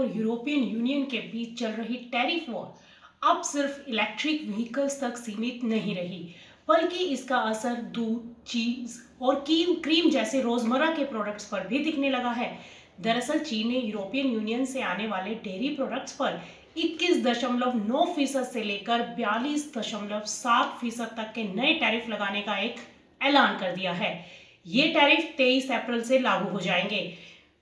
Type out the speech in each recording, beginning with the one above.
और European union के बीच चल रही टैरिफ वॉर अब सिर्फ इलेक्ट्रिक व्हीकल्स तक सीमित नहीं रही, बल्कि इसका असर दूध, चीज और क्रीम जैसे रोजमर्रा के प्रोडक्ट्स पर भी दिखने लगा है। दरअसल चीन ने यूरोपियन यूनियन से आने वाले डेयरी प्रोडक्ट्स पर 21.9% से लेकर 42.7% तक के नए टैरिफ लगाने का एक ऐलान कर दिया है। ये टैरिफ 23 अप्रैल से लागू हो जाएंगे।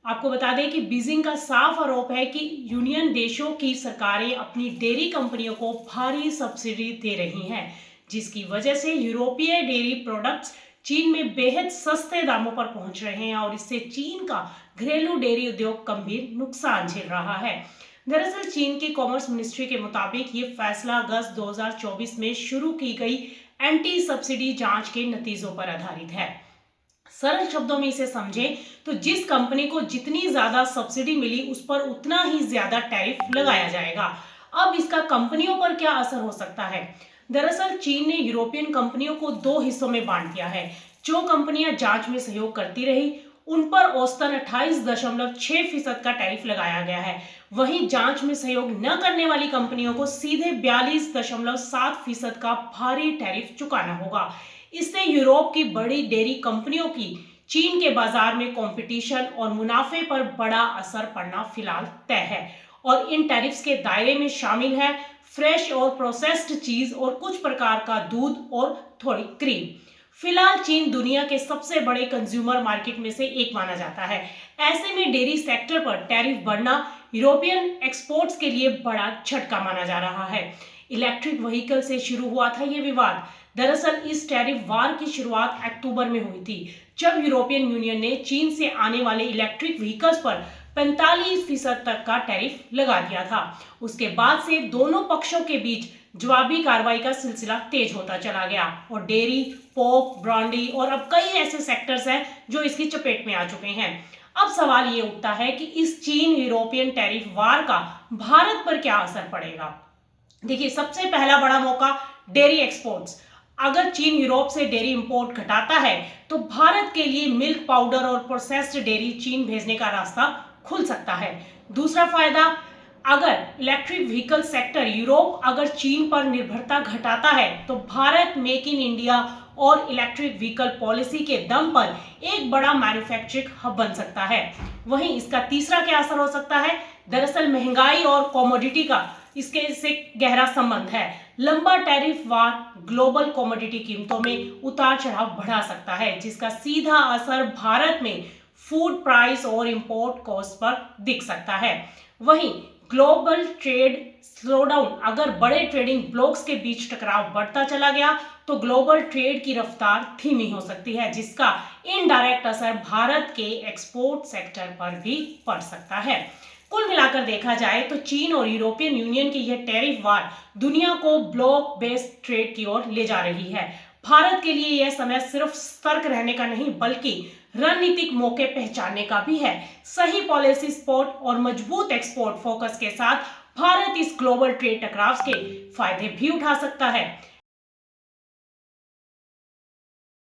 आपको बता दें कि बीजिंग का साफ आरोप है कि यूनियन देशों की सरकारें अपनी डेयरी कंपनियों को भारी सब्सिडी दे रही हैं, जिसकी वजह से यूरोपीय डेयरी प्रोडक्ट्स चीन में बेहद सस्ते दामों पर पहुंच रहे हैं और इससे चीन का घरेलू डेयरी उद्योग गंभीर नुकसान झेल रहा है। दरअसल चीन की कॉमर्स मिनिस्ट्री के मुताबिक ये फैसला अगस्त 2024 में शुरू की गई एंटी सब्सिडी जांच के नतीजों पर आधारित है। सरल शब्दों में इसे समझें तो जिस कंपनी को जितनी ज्यादा सब्सिडी मिली उस पर उतना ही ज्यादा टैरिफ लगाया जाएगा। अब इसका कंपनियों पर क्या असर हो सकता है? दरअसल चीन ने यूरोपियन कंपनियों को दो हिस्सों में बांट दिया है। जो कंपनियां जांच में सहयोग करती रही उन पर औसतन 28.6% का टैरिफ लगाया गया है। वहीं जांच में सहयोग न करने वाली कंपनियों को सीधे 42.7% का भारी टैरिफ चुकाना होगा। इससे यूरोप की बड़ी डेयरी कंपनियों की चीन के बाजार में कंपटीशन और मुनाफे पर बड़ा असर पड़ना फिलहाल तय है। और इन टैरिफ्स के दायरे में शामिल है फ्रेश और प्रोसेस्ड चीज और कुछ प्रकार का दूध और थोड़ी क्रीम। फिलहाल चीन दुनिया के सबसे बड़े कंज्यूमर मार्केट में से एक माना जाता है। ऐसे में डेयरी सेक्टर पर टैरिफ बढ़ना यूरोपियन एक्सपोर्ट्स के लिए बड़ा झटका माना जा रहा है। इलेक्ट्रिक व्हीकल से शुरू हुआ था ये विवाद। दरअसल इस टैरिफ वार की शुरुआत अक्टूबर में हुई थी, जब यूरोपियन यूनियन ने चीन से आने वाले इलेक्ट्रिक व्हीकल्स पर 45% तक का टैरिफ लगा दिया था। उसके बाद से दोनों पक्षों के बीच जवाबी कार्रवाई का सिलसिला तेज होता चला गया और डेयरी, पोर्क, ब्रांडी और अब कई ऐसे सेक्टर्स हैं जो इसकी चपेट में आ चुके हैं। अब सवाल ये उठता है कि इस चीन यूरोपियन टैरिफ वार का भारत पर क्या असर पड़ेगा। देखिए, सबसे पहला बड़ा मौका डेयरी एक्सपोर्ट्स। अगर चीन यूरोप से डेयरी इंपोर्ट घटाता है तो भारत के लिए मिल्क पाउडर और प्रोसेस्ड डेयरी चीन भेजने का रास्ता खुल सकता है। दूसरा फायदा, अगर इलेक्ट्रिक व्हीकल सेक्टर यूरोप अगर चीन पर निर्भरता घटाता है तो भारत मेक इन इंडिया और इलेक्ट्रिक व्हीकल पॉलिसी के दम पर एक बड़ा मैन्युफैक्चरिंग हब बन सकता है। वहीं इसका तीसरा क्या असर हो सकता है? दरअसल महंगाई और कमोडिटी का इसके से गहरा संबंध है। लंबा टैरिफ वार ग्लोबल कमोडिटी कीमतों में उतार चढ़ाव बढ़ा सकता है, जिसका सीधा असर भारत में फूड प्राइस और इंपोर्ट कॉस्ट पर दिख सकता है। वहीं ग्लोबल ट्रेड स्लोडाउन, अगर बड़े ट्रेडिंग ब्लॉक्स के बीच टकराव बढ़ता चला गया तो ग्लोबल ट्रेड की रफ्तार धीमी हो सकती है, जिसका इनडायरेक्ट असर भारत के एक्सपोर्ट सेक्टर पर भी पड़ सकता है। कुल मिलाकर देखा जाए तो चीन और यूरोपियन यूनियन की यह टैरिफ वार दुनिया को ब्लॉक बेस्ड ट्रेड की ओर ले जा रही है। भारत के लिए यह समय सिर्फ सतर्क रहने का नहीं बल्कि रणनीतिक मौके पहचानने का भी है। सही पॉलिसी सपोर्ट और मजबूत एक्सपोर्ट फोकस के साथ भारत इस ग्लोबल ट्रेड टकराव के फायदे भी उठा सकता है।